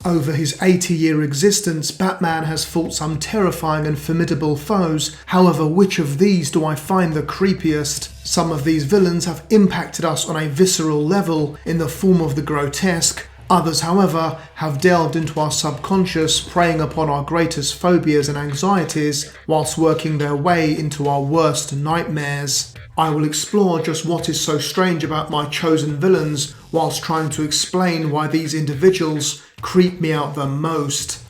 Over his 80-year existence, Batman has fought some terrifying and formidable foes. However, which of these do I find the creepiest? Some of these villains have impacted us on a visceral level in the form of the grotesque. Others, however, have delved into our subconscious, preying upon our greatest phobias and anxieties, whilst working their way into our worst nightmares. I will explore just what is so strange about my chosen villains, whilst trying to explain why these individuals creep me out the most.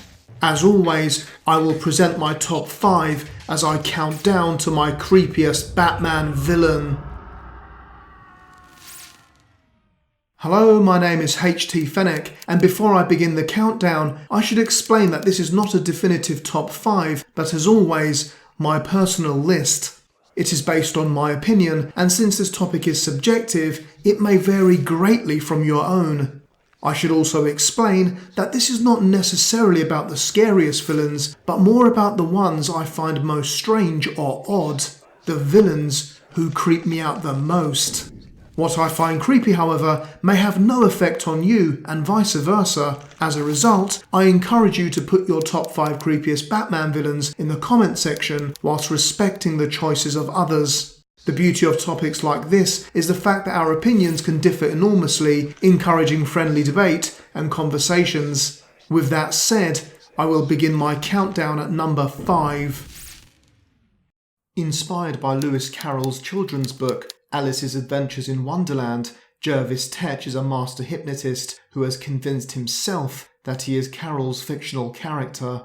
As always, I will present my top 5 as I count down to my creepiest Batman villain. Hello, my name is Schizofenik, and before I begin the countdown, I should explain that this is not a definitive top 5, but as always, my personal list. It is based on my opinion, and since this topic is subjective, it may vary greatly from your own. I should also explain that this is not necessarily about the scariest villains, but more about the ones I find most strange or odd, the villains who creep me out the most. What I find creepy, however, may have no effect on you, and vice versa. As a result, I encourage you to put your top 5 creepiest Batman villains in the comment section whilst respecting the choices of others. The beauty of topics like this is the fact that our opinions can differ enormously, encouraging friendly debate and conversations. With that said, I will begin my countdown at number 5. Inspired by Lewis Carroll's children's book, Alice's Adventures in Wonderland, Jervis Tetch is a master hypnotist who has convinced himself that he is Carroll's fictional character.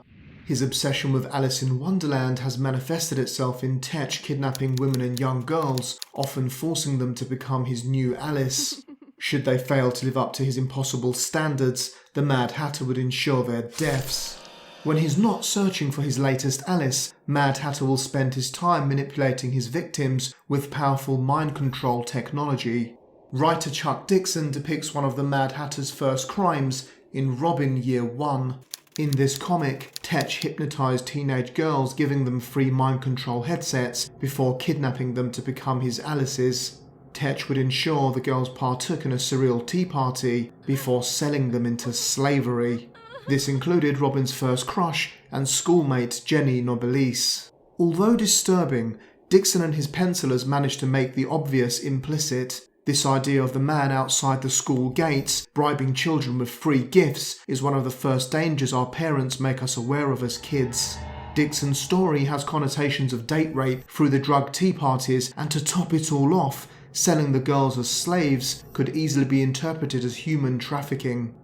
His obsession with Alice in Wonderland has manifested itself in Tetch kidnapping women and young girls, often forcing them to become his new Alice. Should they fail to live up to his impossible standards, the Mad Hatter would ensure their deaths. When he's not searching for his latest Alice, Mad Hatter will spend his time manipulating his victims with powerful mind control technology. Writer Chuck Dixon depicts one of the Mad Hatter's first crimes in Robin Year 1. In this comic, Tetch hypnotized teenage girls, giving them free mind control headsets before kidnapping them to become his Alices. Tetch would ensure the girls partook in a surreal tea party before selling them into slavery. This included Robin's first crush and schoolmate Jenny Nobilis. Although disturbing, Dixon and his pencilers managed to make the obvious implicit. This idea of the man outside the school gates bribing children with free gifts is one of the first dangers our parents make us aware of as kids. Dixon's story has connotations of date rape through the drug tea parties, and to top it all off, selling the girls as slaves could easily be interpreted as human trafficking.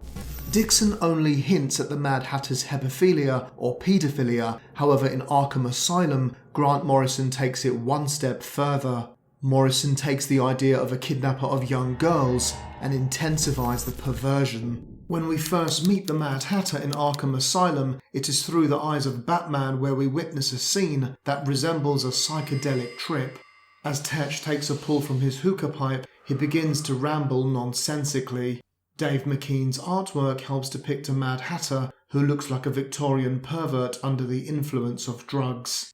Dixon only hints at the Mad Hatter's hebephilia or paedophilia. However, in Arkham Asylum, Grant Morrison takes it one step further. Morrison takes the idea of a kidnapper of young girls and intensifies the perversion. When we first meet the Mad Hatter in Arkham Asylum, it is through the eyes of Batman where we witness a scene that resembles a psychedelic trip. As Tetch takes a pull from his hookah pipe, he begins to ramble nonsensically. Dave McKean's artwork helps depict a Mad Hatter who looks like a Victorian pervert under the influence of drugs.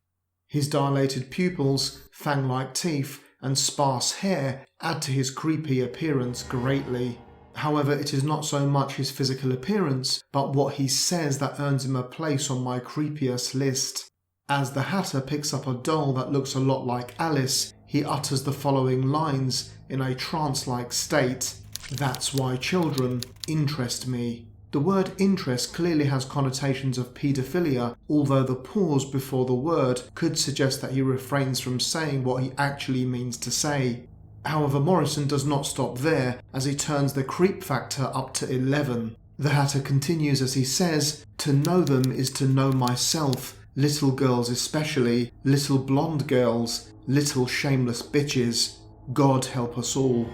His dilated pupils, fang-like teeth, and sparse hair add to his creepy appearance greatly. However, it is not so much his physical appearance, but what he says that earns him a place on my creepiest list. As the Hatter picks up a doll that looks a lot like Alice, he utters the following lines in a trance-like state. "That's why children interest me." The word interest clearly has connotations of paedophilia, although the pause before the word could suggest that he refrains from saying what he actually means to say. However, Morrison does not stop there, as he turns the creep factor up to 11. The Hatter continues as he says, "To know them is to know myself, little girls especially, little blonde girls, little shameless bitches. God help us all."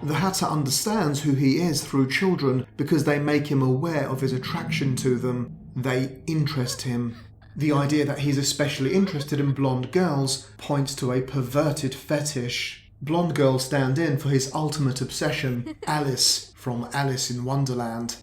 The Hatter understands who he is through children because they make him aware of his attraction to them. They interest him. The idea that he's especially interested in blonde girls points to a perverted fetish. Blonde girls stand in for his ultimate obsession, Alice from Alice in Wonderland.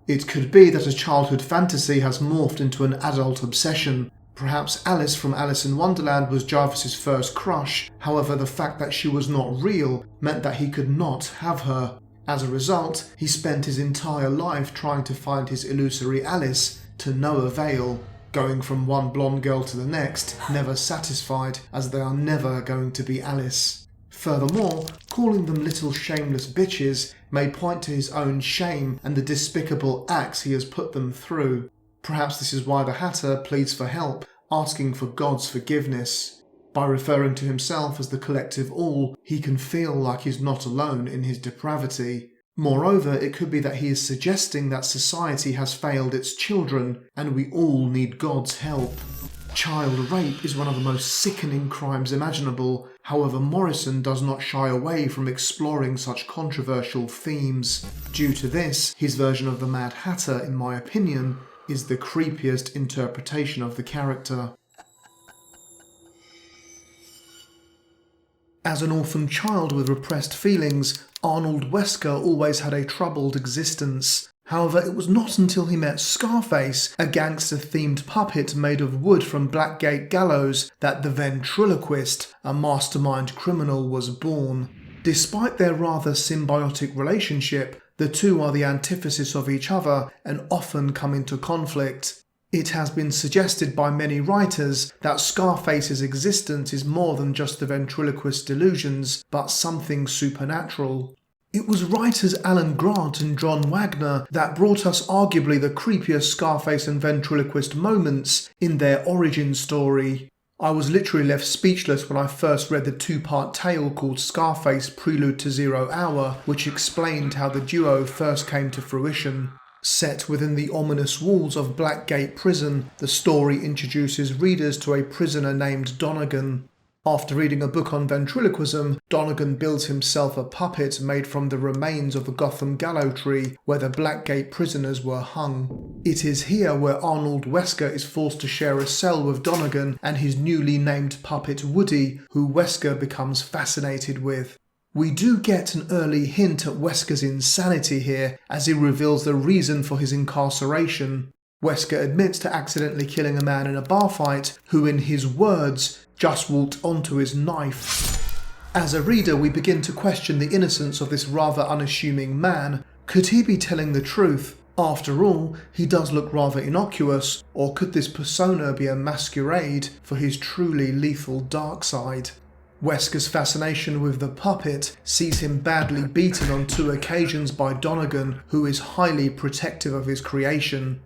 It could be that a childhood fantasy has morphed into an adult obsession. Perhaps Alice from Alice in Wonderland was Jarvis's first crush, however the fact that she was not real meant that he could not have her. As a result, he spent his entire life trying to find his illusory Alice, to no avail, going from one blonde girl to the next, never satisfied, as they are never going to be Alice. Furthermore, calling them little shameless bitches may point to his own shame and the despicable acts he has put them through. Perhaps this is why the Hatter pleads for help, asking for God's forgiveness. By referring to himself as the collective all, he can feel like he's not alone in his depravity. Moreover, it could be that he is suggesting that society has failed its children, and we all need God's help. Child rape is one of the most sickening crimes imaginable. However, Morrison does not shy away from exploring such controversial themes. Due to this, his version of the Mad Hatter, in my opinion, is the creepiest interpretation of the character. As an orphan child with repressed feelings, Arnold Wesker always had a troubled existence. However, it was not until he met Scarface, a gangster-themed puppet made of wood from Blackgate Gallows, that the ventriloquist, a mastermind criminal, was born. Despite their rather symbiotic relationship, the two are the antithesis of each other and often come into conflict. It has been suggested by many writers that Scarface's existence is more than just the ventriloquist's delusions, but something supernatural. It was writers Alan Grant and John Wagner that brought us arguably the creepiest Scarface and ventriloquist moments in their origin story. I was literally left speechless when I first read the two-part tale called Scarface Prelude to 0 Hour, which explained how the duo first came to fruition. Set within the ominous walls of Blackgate Prison, the story introduces readers to a prisoner named Donegan. After reading a book on ventriloquism, Donegan builds himself a puppet made from the remains of the Gotham Gallow Tree where the Blackgate prisoners were hung. It is here where Arnold Wesker is forced to share a cell with Donegan and his newly named puppet Woody, who Wesker becomes fascinated with. We do get an early hint at Wesker's insanity here, as he reveals the reason for his incarceration. Wesker admits to accidentally killing a man in a bar fight, who in his words, just walked onto his knife. As a reader, we begin to question the innocence of this rather unassuming man. Could he be telling the truth? After all, he does look rather innocuous, or could this persona be a masquerade for his truly lethal dark side? Wesker's fascination with the puppet sees him badly beaten on 2 occasions by Donegan, who is highly protective of his creation.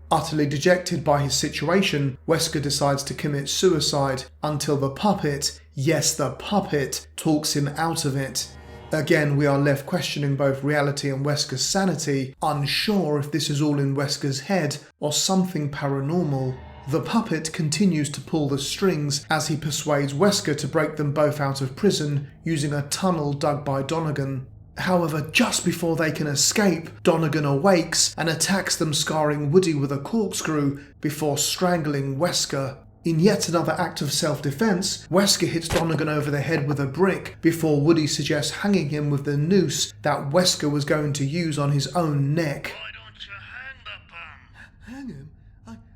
Utterly dejected by his situation, Wesker decides to commit suicide until the puppet, yes the puppet, talks him out of it. Again, we are left questioning both reality and Wesker's sanity, unsure if this is all in Wesker's head or something paranormal. The puppet continues to pull the strings as he persuades Wesker to break them both out of prison using a tunnel dug by Donegan. However, just before they can escape, Donegan awakes and attacks them, scarring Woody with a corkscrew before strangling Wesker. In yet another act of self-defense, Wesker hits Donegan over the head with a brick before Woody suggests hanging him with the noose that Wesker was going to use on his own neck. Why don't you hang the bum? Hang him?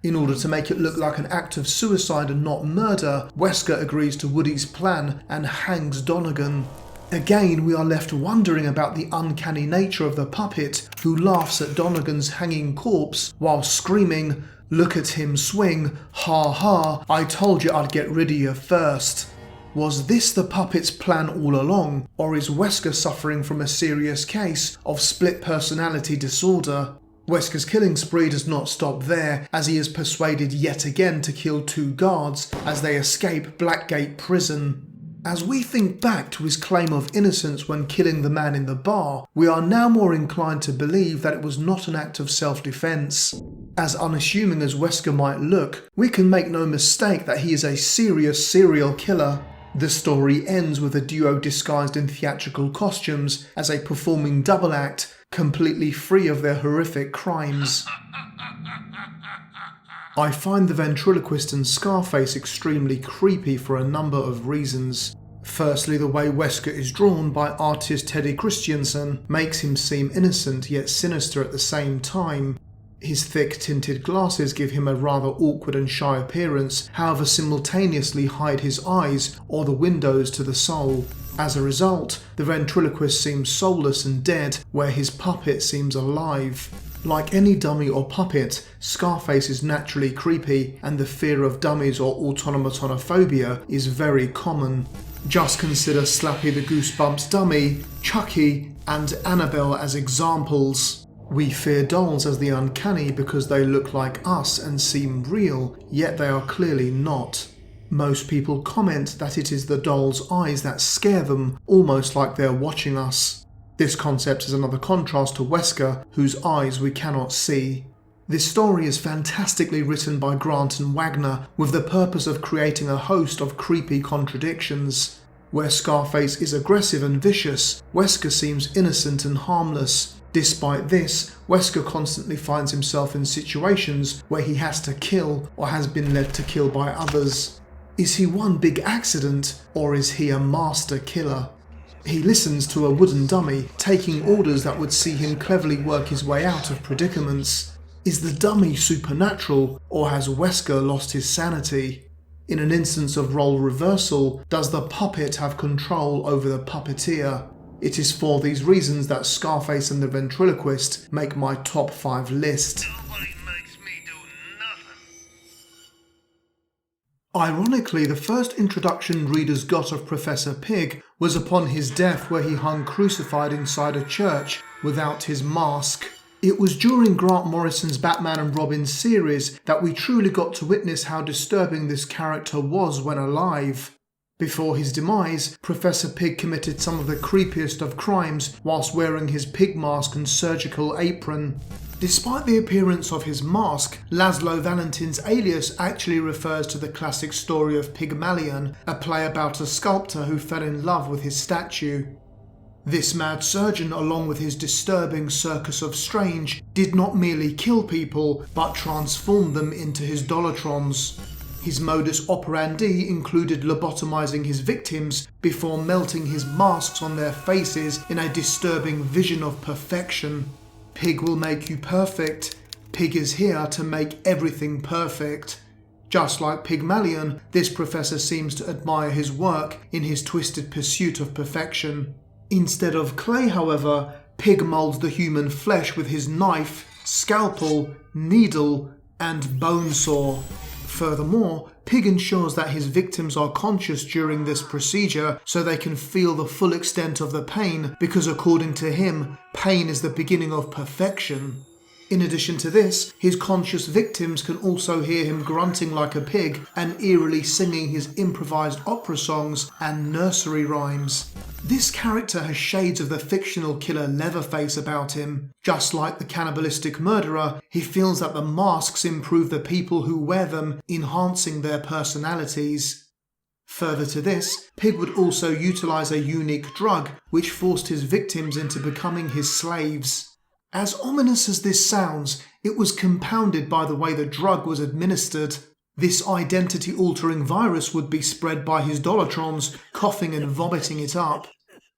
In order to make it look like an act of suicide and not murder, Wesker agrees to Woody's plan and hangs Donegan. Again, we are left wondering about the uncanny nature of the puppet, who laughs at Donegan's hanging corpse while screaming, "Look at him swing, ha ha, I told you I'd get rid of you first." Was this the puppet's plan all along, or is Wesker suffering from a serious case of split personality disorder? Wesker's killing spree does not stop there, as he is persuaded yet again to kill 2 guards as they escape Blackgate Prison. As we think back to his claim of innocence when killing the man in the bar, we are now more inclined to believe that it was not an act of self-defense. As unassuming as Wesker might look, we can make no mistake that he is a serious serial killer. The story ends with a duo disguised in theatrical costumes as a performing double act, completely free of their horrific crimes. I find the ventriloquist and Scarface extremely creepy for a number of reasons. Firstly, the way Wesker is drawn by artist Teddy Christiansen makes him seem innocent yet sinister at the same time. His thick tinted glasses give him a rather awkward and shy appearance, however simultaneously hide his eyes or the windows to the soul. As a result, the ventriloquist seems soulless and dead, where his puppet seems alive. Like any dummy or puppet, Scarface is naturally creepy, and the fear of dummies or autonomatonophobia is very common. Just consider Slappy the Goosebumps dummy, Chucky, and Annabelle as examples. We fear dolls as the uncanny because they look like us and seem real, yet they are clearly not. Most people comment that it is the doll's eyes that scare them, almost like they're watching us. This concept is another contrast to Wesker, whose eyes we cannot see. This story is fantastically written by Grant and Wagner with the purpose of creating a host of creepy contradictions. Where Scarface is aggressive and vicious, Wesker seems innocent and harmless. Despite this, Wesker constantly finds himself in situations where he has to kill or has been led to kill by others. Is he one big accident, or is he a master killer? He listens to a wooden dummy, taking orders that would see him cleverly work his way out of predicaments. Is the dummy supernatural, or has Wesker lost his sanity? In an instance of role reversal, does the puppet have control over the puppeteer? It is for these reasons that Scarface and the Ventriloquist make my top 5 list. Nobody makes me do nothing. Ironically, the first introduction readers got of Professor Pig was upon his death, where he hung crucified inside a church without his mask. It was during Grant Morrison's Batman and Robin series that we truly got to witness how disturbing this character was when alive. Before his demise, Professor Pig committed some of the creepiest of crimes whilst wearing his pig mask and surgical apron. Despite the appearance of his mask, Laszlo Valentin's alias actually refers to the classic story of Pygmalion, a play about a sculptor who fell in love with his statue. This mad surgeon, along with his disturbing Circus of Strange, did not merely kill people, but transformed them into his Dolatrons. His modus operandi included lobotomizing his victims before melting his masks on their faces in a disturbing vision of perfection. Pig will make you perfect. Pig is here to make everything perfect. Just like Pygmalion, this professor seems to admire his work in his twisted pursuit of perfection. Instead of clay, however, Pig molds the human flesh with his knife, scalpel, needle, and bone saw. Furthermore, Pig ensures that his victims are conscious during this procedure so they can feel the full extent of the pain, because according to him, pain is the beginning of perfection. In addition to this, his conscious victims can also hear him grunting like a pig and eerily singing his improvised opera songs and nursery rhymes. This character has shades of the fictional killer Leatherface about him. Just like the cannibalistic murderer, he feels that the masks improve the people who wear them, enhancing their personalities. Further to this, Pig would also utilize a unique drug which forced his victims into becoming his slaves. As ominous as this sounds, it was compounded by the way the drug was administered. This identity-altering virus would be spread by his Dolatrons, coughing and vomiting it up.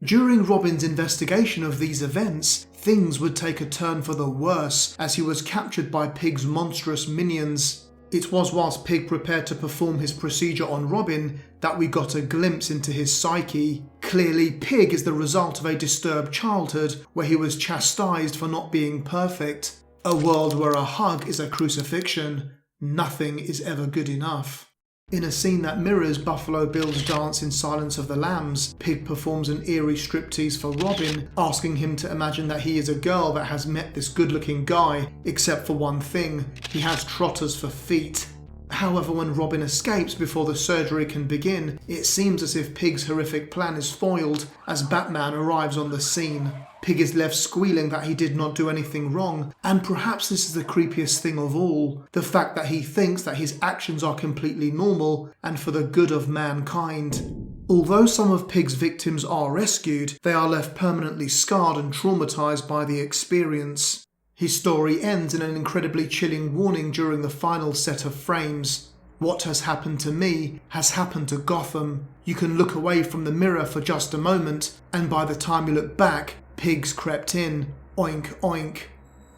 During Robin's investigation of these events, things would take a turn for the worse as he was captured by Pig's monstrous minions. It was whilst Pig prepared to perform his procedure on Robin that we got a glimpse into his psyche. Clearly, Pig is the result of a disturbed childhood where he was chastised for not being perfect. A world where a hug is a crucifixion. Nothing is ever good enough. In a scene that mirrors Buffalo Bill's dance in Silence of the Lambs, Pig performs an eerie striptease for Robin, asking him to imagine that he is a girl that has met this good-looking guy, except for one thing: he has trotters for feet. However, when Robin escapes before the surgery can begin, it seems as if Pig's horrific plan is foiled as Batman arrives on the scene. Pig is left squealing that he did not do anything wrong, and perhaps this is the creepiest thing of all, the fact that he thinks that his actions are completely normal and for the good of mankind. Although some of Pig's victims are rescued, they are left permanently scarred and traumatized by the experience. His story ends in an incredibly chilling warning during the final set of frames. What has happened to me has happened to Gotham. You can look away from the mirror for just a moment, and by the time you look back, Pig's crept in. Oink oink.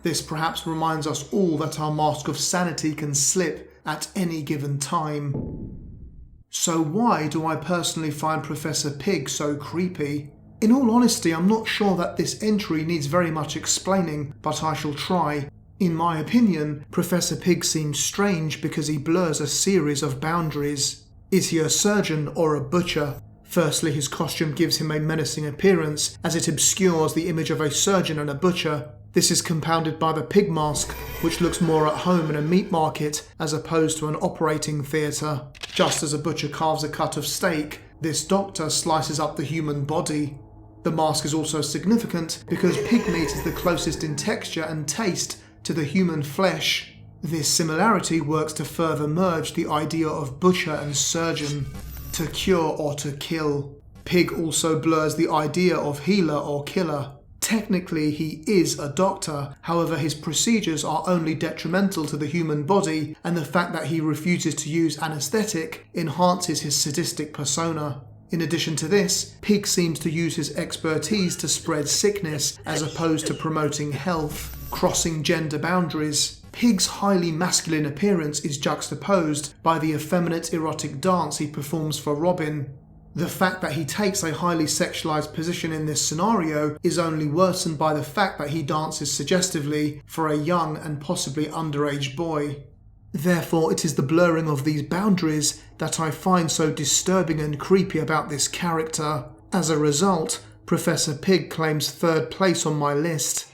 This perhaps reminds us all that our mask of sanity can slip at any given time. So why do I personally find Professor Pig so creepy? In all honesty, I'm not sure that this entry needs very much explaining, but I shall try. In my opinion, Professor Pig seems strange because he blurs a series of boundaries. Is he a surgeon or a butcher? Firstly, his costume gives him a menacing appearance as it obscures the image of a surgeon and a butcher. This is compounded by the pig mask, which looks more at home in a meat market as opposed to an operating theatre. Just as a butcher carves a cut of steak, this doctor slices up the human body. The mask is also significant because pig meat is the closest in texture and taste to the human flesh. This similarity works to further merge the idea of butcher and surgeon, to cure or to kill. Pig also blurs the idea of healer or killer. Technically, he is a doctor, however his procedures are only detrimental to the human body, and the fact that he refuses to use anaesthetic enhances his sadistic persona. In addition to this, Pig seems to use his expertise to spread sickness as opposed to promoting health, crossing gender boundaries. Pig's highly masculine appearance is juxtaposed by the effeminate erotic dance he performs for Robin. The fact that he takes a highly sexualized position in this scenario is only worsened by the fact that he dances suggestively for a young and possibly underage boy. Therefore, it is the blurring of these boundaries that I find so disturbing and creepy about this character. As a result, Professor Pig claims third place on my list.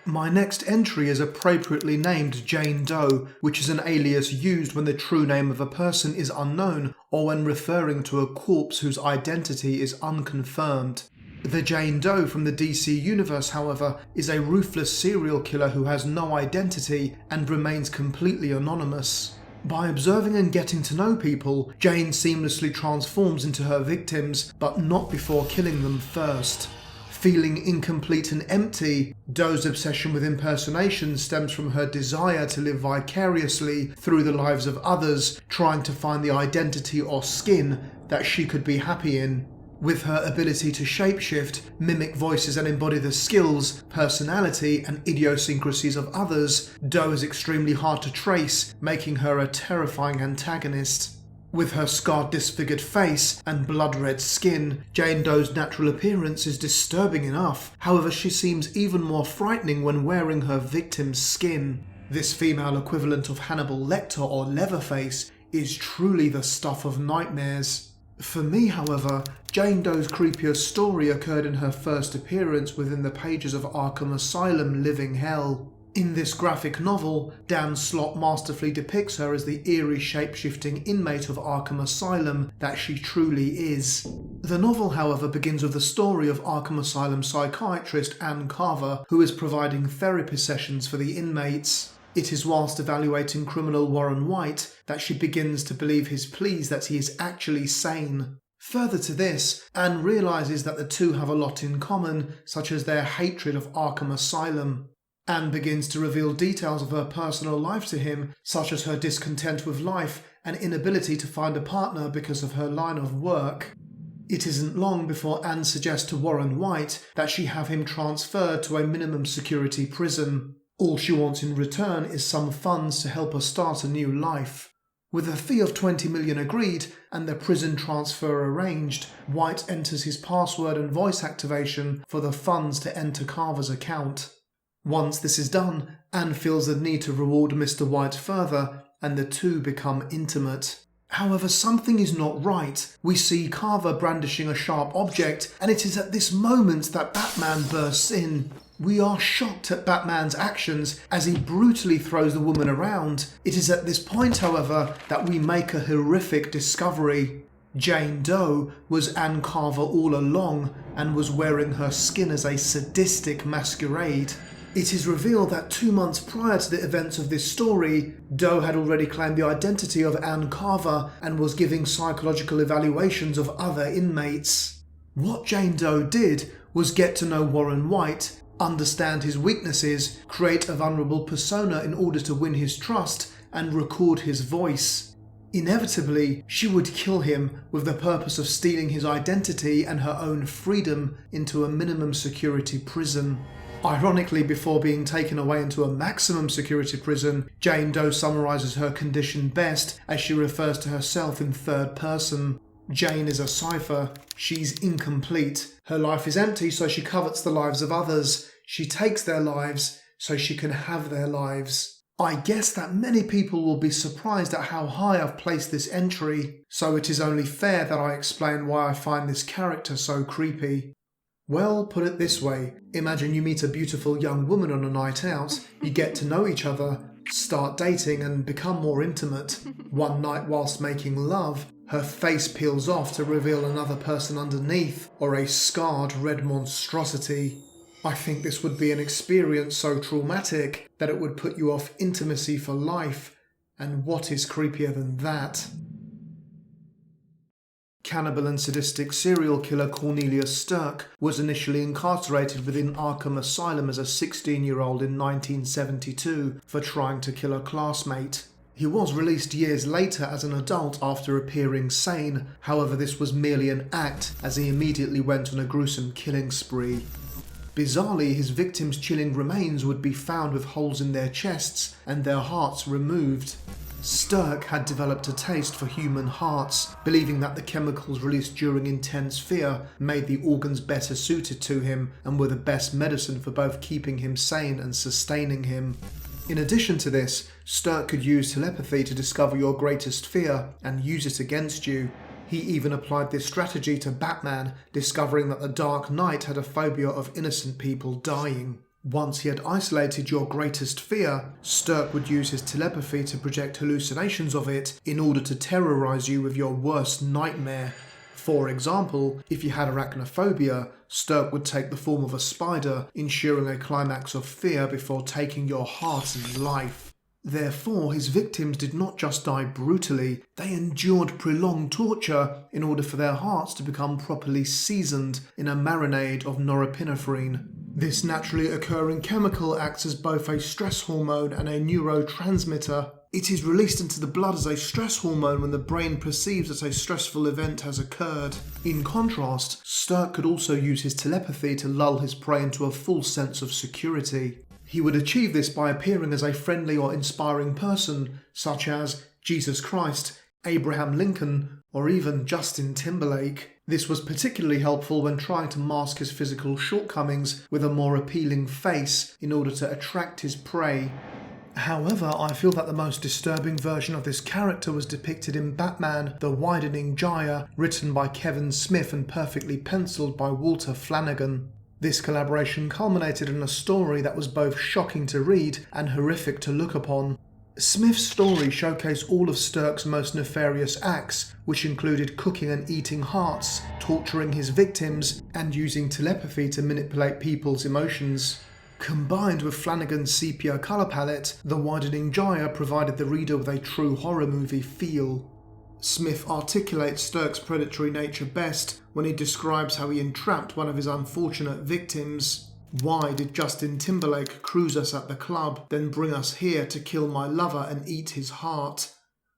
My next entry is appropriately named Jane Doe, which is an alias used when the true name of a person is unknown or when referring to a corpse whose identity is unconfirmed. The Jane Doe from the DC universe, however, is a ruthless serial killer who has no identity and remains completely anonymous. By observing and getting to know people, Jane seamlessly transforms into her victims, but not before killing them first. Feeling incomplete and empty, Doe's obsession with impersonation stems from her desire to live vicariously through the lives of others, trying to find the identity or skin that she could be happy in. With her ability to shapeshift, mimic voices and embody the skills, personality and idiosyncrasies of others, Doe is extremely hard to trace, making her a terrifying antagonist. With her scarred, disfigured face and blood-red skin, Jane Doe's natural appearance is disturbing enough. However, she seems even more frightening when wearing her victim's skin. This female equivalent of Hannibal Lecter or Leatherface is truly the stuff of nightmares. For me, however, Jane Doe's creepiest story occurred in her first appearance within the pages of Arkham Asylum Living Hell. In this graphic novel, Dan Slott masterfully depicts her as the eerie shape-shifting inmate of Arkham Asylum that she truly is. The novel, however, begins with the story of Arkham Asylum psychiatrist Ann Carver, who is providing therapy sessions for the inmates. It is whilst evaluating criminal Warren White that she begins to believe his pleas that he is actually sane. Further to this, Anne realises that the two have a lot in common, such as their hatred of Arkham Asylum. Anne begins to reveal details of her personal life to him, such as her discontent with life and inability to find a partner because of her line of work. It isn't long before Anne suggests to Warren White that she have him transferred to a minimum security prison. All she wants in return is some funds to help her start a new life. With a fee of $20 million agreed and the prison transfer arranged, White enters his password and voice activation for the funds to enter Carver's account. Once this is done, Anne feels the need to reward Mr. White further, and the two become intimate. However, something is not right. We see Carver brandishing a sharp object, and it is at this moment that Batman bursts in. We are shocked at Batman's actions as he brutally throws the woman around. It is at this point, however, that we make a horrific discovery. Jane Doe was Ann Carver all along and was wearing her skin as a sadistic masquerade. It is revealed that 2 months prior to the events of this story, Doe had already claimed the identity of Ann Carver and was giving psychological evaluations of other inmates. What Jane Doe did was get to know Warren White, understand his weaknesses, create a vulnerable persona in order to win his trust, and record his voice. Inevitably, she would kill him with the purpose of stealing his identity and her own freedom into a minimum security prison. Ironically, before being taken away into a maximum security prison, Jane Doe summarises her condition best as she refers to herself in third person. Jane is a cipher. She's incomplete. Her life is empty, so she covets the lives of others. She takes their lives so she can have their lives. I guess that many people will be surprised at how high I've placed this entry, so it is only fair that I explain why I find this character so creepy. Well, put it this way, imagine you meet a beautiful young woman on a night out, you get to know each other, start dating and become more intimate. One night whilst making love, her face peels off to reveal another person underneath, or a scarred red monstrosity. I think this would be an experience so traumatic that it would put you off intimacy for life, and what is creepier than that? Cannibal and sadistic serial killer Cornelius Stark was initially incarcerated within Arkham Asylum as a 16-year-old in 1972 for trying to kill a classmate. He was released years later as an adult after appearing sane, however this was merely an act as he immediately went on a gruesome killing spree. Bizarrely, his victims' chilling remains would be found with holes in their chests and their hearts removed. Stark had developed a taste for human hearts, believing that the chemicals released during intense fear made the organs better suited to him and were the best medicine for both keeping him sane and sustaining him. In addition to this, Stark could use telepathy to discover your greatest fear and use it against you. He even applied this strategy to Batman, discovering that the Dark Knight had a phobia of innocent people dying. Once he had isolated your greatest fear, Stark would use his telepathy to project hallucinations of it in order to terrorize you with your worst nightmare. For example, if you had arachnophobia, Stark would take the form of a spider, ensuring a climax of fear before taking your heart and life. Therefore, his victims did not just die brutally, they endured prolonged torture in order for their hearts to become properly seasoned in a marinade of norepinephrine. This naturally occurring chemical acts as both a stress hormone and a neurotransmitter. It is released into the blood as a stress hormone when the brain perceives that a stressful event has occurred. In contrast, Stark could also use his telepathy to lull his prey into a full sense of security. He would achieve this by appearing as a friendly or inspiring person, such as Jesus Christ, Abraham Lincoln, or even Justin Timberlake. This was particularly helpful when trying to mask his physical shortcomings with a more appealing face in order to attract his prey. However, I feel that the most disturbing version of this character was depicted in Batman, The Widening Gyre, written by Kevin Smith and perfectly penciled by Walter Flanagan. This collaboration culminated in a story that was both shocking to read and horrific to look upon. Smith's story showcased all of Stark's most nefarious acts, which included cooking and eating hearts, torturing his victims, and using telepathy to manipulate people's emotions. Combined with Flanagan's sepia colour palette, The Widening Gyre provided the reader with a true horror movie feel. Smith articulates Stark's predatory nature best when he describes how he entrapped one of his unfortunate victims. Why did Justin Timberlake cruise us at the club, then bring us here to kill my lover and eat his heart?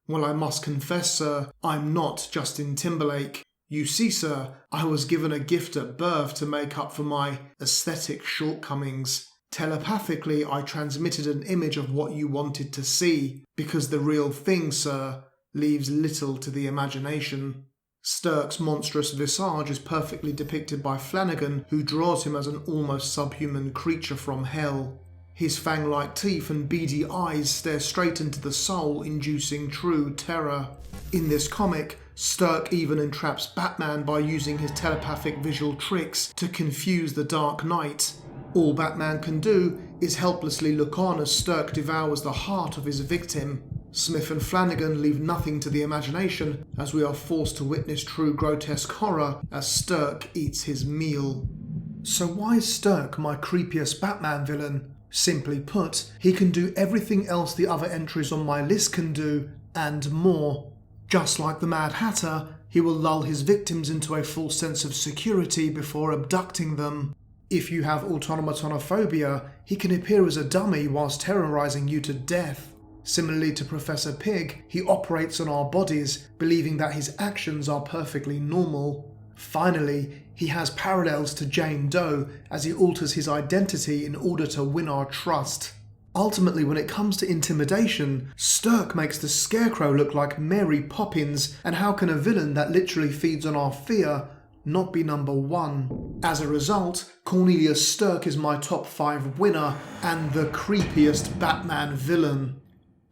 Well, I must confess, sir, I'm not Justin Timberlake. You see, sir, I was given a gift at birth to make up for my aesthetic shortcomings. Telepathically, I transmitted an image of what you wanted to see, because the real thing, sir, leaves little to the imagination. Stark's monstrous visage is perfectly depicted by Flanagan, who draws him as an almost subhuman creature from hell. His fang-like teeth and beady eyes stare straight into the soul, inducing true terror. In this comic, Stark even entraps Batman by using his telepathic visual tricks to confuse the Dark Knight. All Batman can do is helplessly look on as Stark devours the heart of his victim. Smith and Flanagan leave nothing to the imagination as we are forced to witness true grotesque horror as Stark eats his meal. So why is Stark my creepiest Batman villain? Simply put, he can do everything else the other entries on my list can do, and more. Just like the Mad Hatter, he will lull his victims into a false sense of security before abducting them. If you have autonomatonophobia, he can appear as a dummy whilst terrorizing you to death. Similarly to Professor Pig, he operates on our bodies, believing that his actions are perfectly normal. Finally, he has parallels to Jane Doe as he alters his identity in order to win our trust. Ultimately, when it comes to intimidation, Stark makes the Scarecrow look like Mary Poppins, and how can a villain that literally feeds on our fear not be number one? As a result, Cornelius Stark is my top 5 winner and the creepiest Batman villain.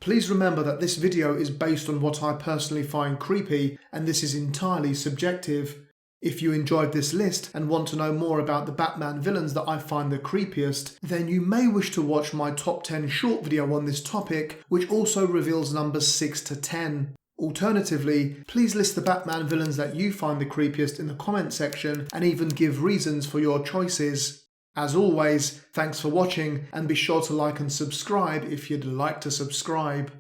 Please remember that this video is based on what I personally find creepy, and this is entirely subjective. If you enjoyed this list and want to know more about the Batman villains that I find the creepiest, then you may wish to watch my top 10 short video on this topic, which also reveals numbers 6 to 10. Alternatively, please list the Batman villains that you find the creepiest in the comment section and even give reasons for your choices. As always, thanks for watching, and be sure to like and subscribe if you'd like to subscribe.